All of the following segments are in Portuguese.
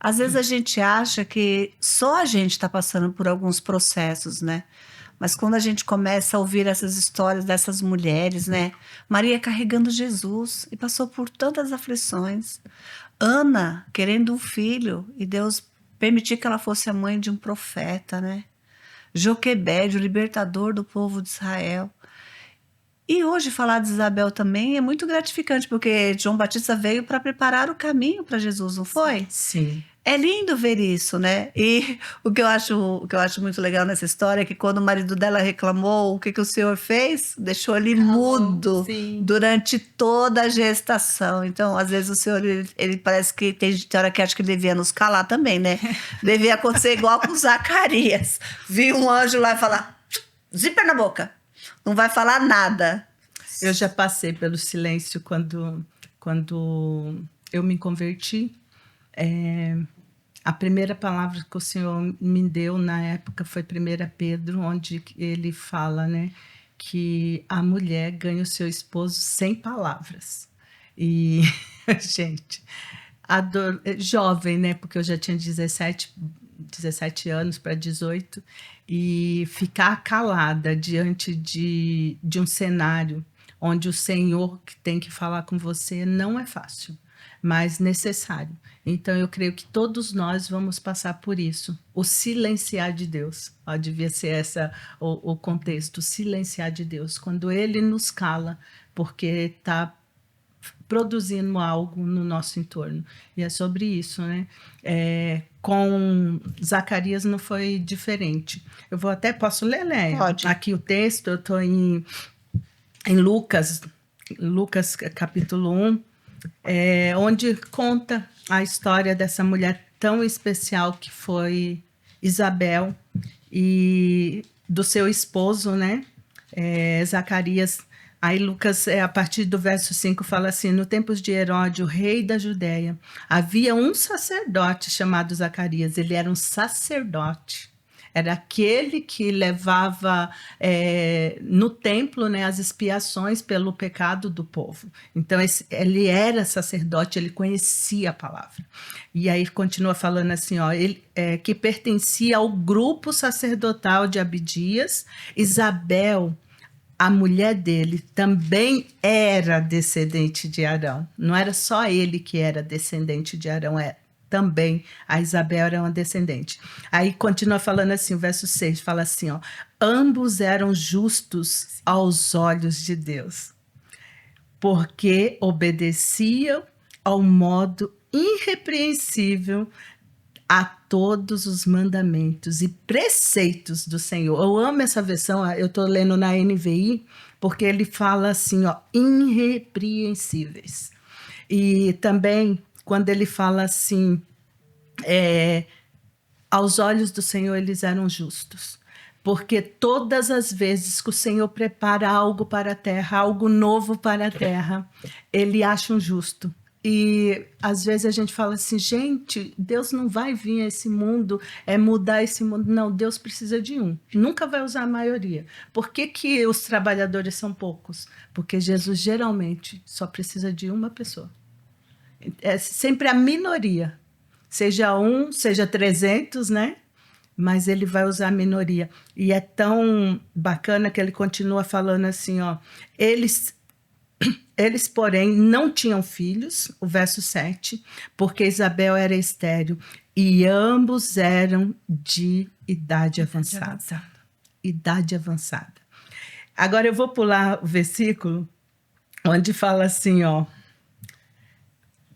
Às vezes a gente acha que só a gente está passando por alguns processos, né? Mas quando a gente começa a ouvir essas histórias dessas mulheres, né? Maria carregando Jesus e passou por tantas aflições. Ana querendo um filho e Deus permitiu que ela fosse a mãe de um profeta, né? Joquebede, o libertador do povo de Israel. E hoje falar de Isabel também é muito gratificante, porque João Batista veio para preparar o caminho para Jesus, não foi? Sim. É lindo ver isso, né? E o que eu acho muito legal nessa história é que quando o marido dela reclamou, o que que o Senhor fez? Deixou ele Calou, mudo sim. durante toda a gestação. Então, às vezes o Senhor, ele parece que tem hora que acha que ele devia nos calar também, né? Devia acontecer igual com Zacarias. Vi um anjo lá e falar, zíper na boca. Não vai falar nada. Eu já passei pelo silêncio quando eu me converti. A primeira palavra que o Senhor me deu na época foi 1 Pedro, onde ele fala, né, que a mulher ganha o seu esposo sem palavras. E, gente, jovem, né, porque eu já tinha 17 anos para 18, e ficar calada diante de um cenário onde o Senhor que tem que falar com você não é fácil, mas necessário. Então, eu creio que todos nós vamos passar por isso. O silenciar de Deus. Ó, devia ser o contexto, o silenciar de Deus. Quando Ele nos cala, porque está produzindo algo no nosso entorno. E é sobre isso, né? Com Zacarias não foi diferente. Eu vou até, posso ler, Léa? Pode. Aqui o texto, eu estou em Lucas capítulo 1, onde conta a história dessa mulher tão especial que foi Isabel e do seu esposo, né? Zacarias. Aí Lucas, a partir do verso 5, fala assim: no tempos de Herodes, o rei da Judéia, havia um sacerdote chamado Zacarias. Ele era um sacerdote. Era aquele que levava no templo, né, as expiações pelo pecado do povo. Então, ele era sacerdote, ele conhecia a palavra. E aí continua falando assim, ó, ele, que pertencia ao grupo sacerdotal de Abidias. Isabel, a mulher dele, também era descendente de Arão. Não era só ele que era descendente de Arão, também a Isabel era uma descendente. Aí continua falando assim, o verso 6 fala assim, ó, ambos eram justos aos olhos de Deus, porque obedeciam ao modo irrepreensível a todos os mandamentos e preceitos do Senhor. Eu amo essa versão, eu estou lendo na NVI, porque ele fala assim, ó, irrepreensíveis. E também, quando ele fala assim, aos olhos do Senhor eles eram justos. Porque todas as vezes que o Senhor prepara algo para a terra, algo novo para a terra, ele acha um justo. E às vezes a gente fala assim, gente, Deus não vai vir a esse mundo, mudar esse mundo. Não, Deus precisa de um. Nunca vai usar a maioria. Por que que os trabalhadores são poucos? Porque Jesus geralmente só precisa de uma pessoa. É sempre a minoria. Seja 1, seja 300, né? Mas ele vai usar a minoria. E é tão bacana que ele continua falando assim, ó, eles, porém, não tinham filhos, o verso 7, porque Isabel era estéril, e ambos eram de idade avançada. Idade avançada. Agora eu vou pular o versículo onde fala assim, ó,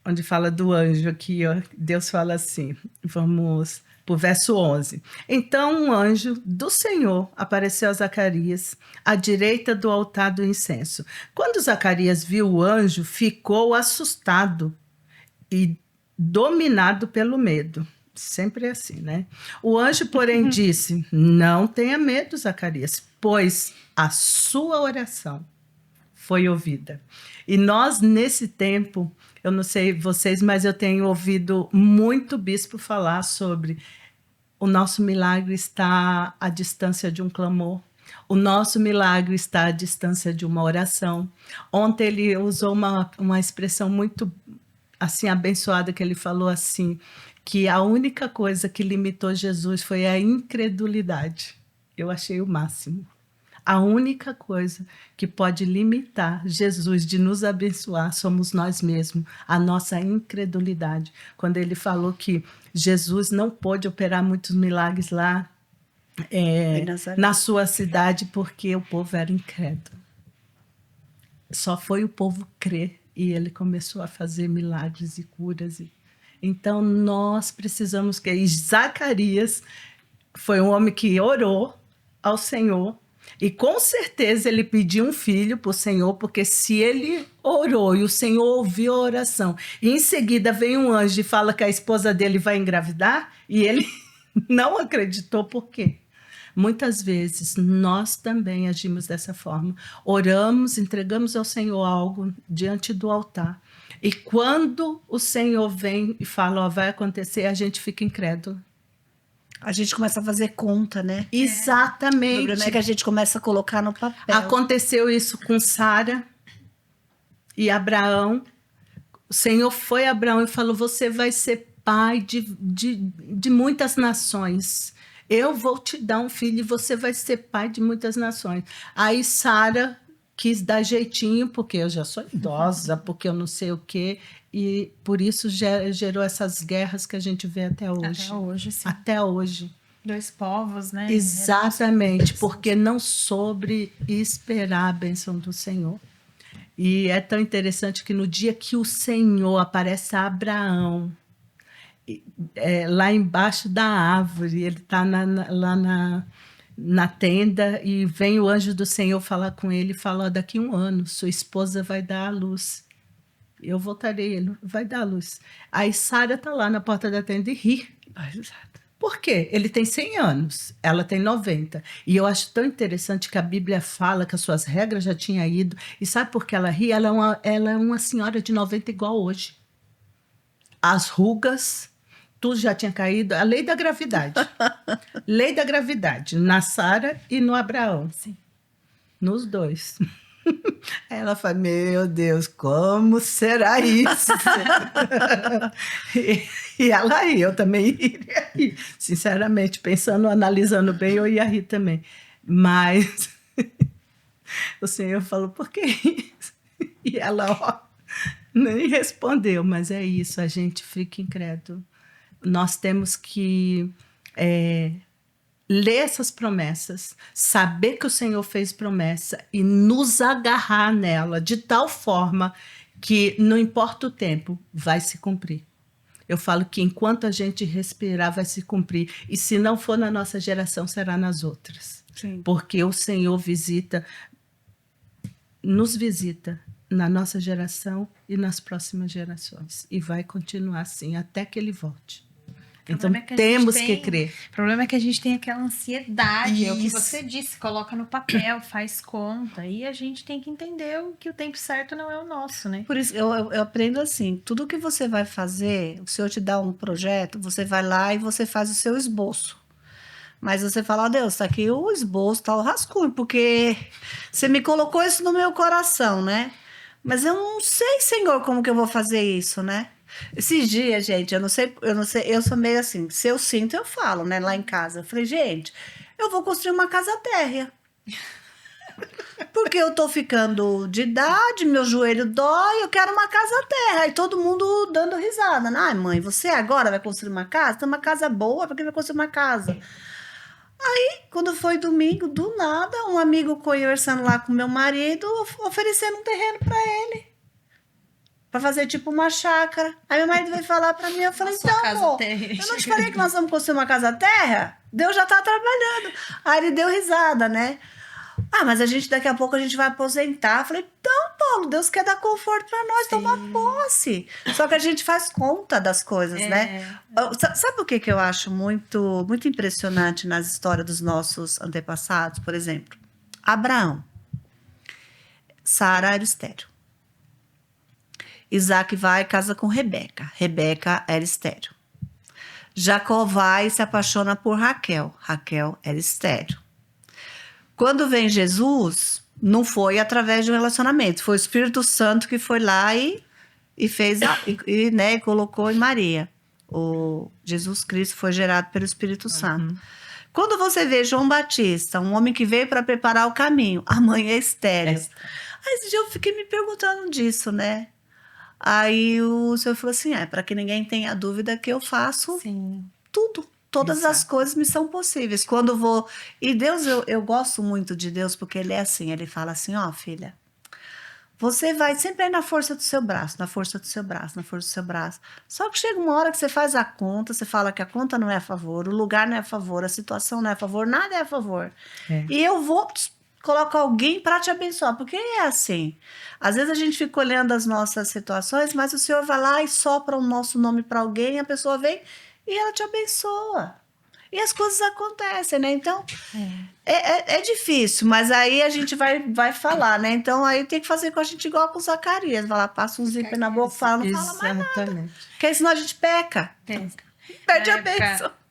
onde fala do anjo aqui, ó, Deus fala assim, vamos para o verso 11. Então um anjo do Senhor apareceu a Zacarias à direita do altar do incenso. Quando Zacarias viu o anjo, ficou assustado e dominado pelo medo. Sempre é assim, né? O anjo, porém, disse, não tenha medo, Zacarias, pois a sua oração foi ouvida. E nós, nesse tempo, eu não sei vocês, mas eu tenho ouvido muito bispo falar sobre o nosso milagre está à distância de um clamor. O nosso milagre está à distância de uma oração. Ontem ele usou uma expressão muito assim abençoada, que ele falou assim, que a única coisa que limitou Jesus foi a incredulidade. Eu achei o máximo. A única coisa que pode limitar Jesus de nos abençoar somos nós mesmos, a nossa incredulidade. Quando ele falou que Jesus não pôde operar muitos milagres lá na sua cidade porque o povo era incrédulo. Só foi o povo crer e ele começou a fazer milagres e curas. Então nós precisamos que... E Zacarias foi um homem que orou ao Senhor. E com certeza ele pediu um filho para o Senhor, porque se ele orou e o Senhor ouviu a oração, e em seguida vem um anjo e fala que a esposa dele vai engravidar, e ele não acreditou, por quê? Muitas vezes nós também agimos dessa forma. Oramos, entregamos ao Senhor algo diante do altar. E quando o Senhor vem e fala, ó, vai acontecer, a gente fica incrédulo. A gente começa a fazer conta, né? Exatamente. O problema é que a gente começa a colocar no papel. Aconteceu isso com Sara e Abraão. O Senhor foi a Abraão e falou, você vai ser pai de muitas nações. Eu vou te dar um filho e você vai ser pai de muitas nações. Aí Sara quis dar jeitinho, porque eu já sou idosa, porque eu não sei o quê. E por isso gerou essas guerras que a gente vê até hoje. Até hoje, sim. Até hoje. 2 povos, né? Exatamente, porque não soube esperar a bênção do Senhor. E é tão interessante que no dia que o Senhor aparece a Abraão, lá embaixo da árvore, ele está lá na tenda, e vem o anjo do Senhor falar com ele e fala, daqui a 1 ano, sua esposa vai dar à luz. Eu voltarei, ele vai dar à luz. Aí Sara está lá na porta da tenda e ri. Por quê? Ele tem 100 anos, ela tem 90. E eu acho tão interessante que a Bíblia fala que as suas regras já tinham ido. E sabe por que ela ri? Ela é uma senhora de 90 igual hoje. As rugas, tudo já tinha caído. A lei da gravidade. Lei da gravidade, na Sara e no Abraão. Sim. Nos dois. Ela fala, meu Deus, como será isso? e ela ri, eu também iria rir. Sinceramente, pensando, analisando bem, eu ia rir também. Mas o Senhor falou, por que isso? E ela, ó, nem respondeu, mas é isso, a gente fica incrédulo. Nós temos que ler essas promessas, saber que o Senhor fez promessa e nos agarrar nela de tal forma que não importa o tempo, vai se cumprir. Eu falo que enquanto a gente respirar, vai se cumprir. E se não for na nossa geração, será nas outras. Sim. Porque o Senhor nos visita na nossa geração e nas próximas gerações. E vai continuar assim até que Ele volte. Então, temos que crer. O problema é que a gente tem aquela ansiedade. É o que Isso. você disse, coloca no papel, faz conta. E a gente tem que entender que o tempo certo não é o nosso, né? Por isso, eu aprendo assim, tudo que você vai fazer, o Senhor te dá um projeto, você vai lá e você faz o seu esboço. Mas você fala, Deus, tá aqui o esboço, tá o rascunho, porque você me colocou isso no meu coração, né? Mas eu não sei, Senhor, como que eu vou fazer isso, né? Esses dias, gente, eu não sei, eu sou meio assim, se eu sinto, eu falo, né, lá em casa. Eu falei, gente, eu vou construir uma casa térrea. Porque eu tô ficando de idade, meu joelho dói, eu quero uma casa térrea. E todo mundo dando risada. Ai, mãe, você agora vai construir uma casa? Tem uma casa boa, por que vai construir uma casa? Aí, quando foi domingo, do nada, um amigo conversando lá com meu marido, oferecendo um terreno para ele. Pra fazer tipo uma chácara. Aí meu marido veio falar pra mim, eu falei, então, amor, eu não te falei que nós vamos construir uma casa terra? Deus já tá trabalhando. Aí ele deu risada, né? Ah, mas daqui a pouco a gente vai aposentar. Eu falei, então, Paulo, Deus quer dar conforto pra nós, tomar posse. Só que a gente faz conta das coisas, né? Sabe o que eu acho muito, muito impressionante nas histórias dos nossos antepassados? Por exemplo, Abraão. Sara era estéril. Isaac vai e casa com Rebeca. Rebeca era estéril. Jacó vai e se apaixona por Raquel. Raquel era estéril. Quando vem Jesus, não foi através de um relacionamento. Foi o Espírito Santo que foi lá e fez, né, colocou em Maria. O Jesus Cristo foi gerado pelo Espírito Santo. Quando você vê João Batista, um homem que veio para preparar o caminho, a mãe é estéril. Aí esse dia eu fiquei me perguntando disso, né? Aí o Senhor falou assim, para que ninguém tenha dúvida que eu faço Sim. tudo. Todas as Exato. coisas me são possíveis. Quando vou... E Deus, eu gosto muito de Deus, porque Ele é assim, Ele fala assim, ó, filha, você vai sempre aí na força do seu braço, na força do seu braço, na força do seu braço. Só que chega uma hora que você faz a conta, você fala que a conta não é a favor, o lugar não é a favor, a situação não é a favor, nada é a favor. É. E eu vou colocar alguém para te abençoar, porque é assim. Às vezes a gente fica olhando as nossas situações, mas o Senhor vai lá e sopra o nosso nome para alguém, a pessoa vem e ela te abençoa. E as coisas acontecem, né? Então, é difícil, mas aí a gente vai falar, né? Então, aí tem que fazer com a gente igual com Zacarias. Vai lá, passa um zíper na boca, fala, não fala mais nada. Exatamente. Porque senão a gente peca. É. Perde Na a época- bênção.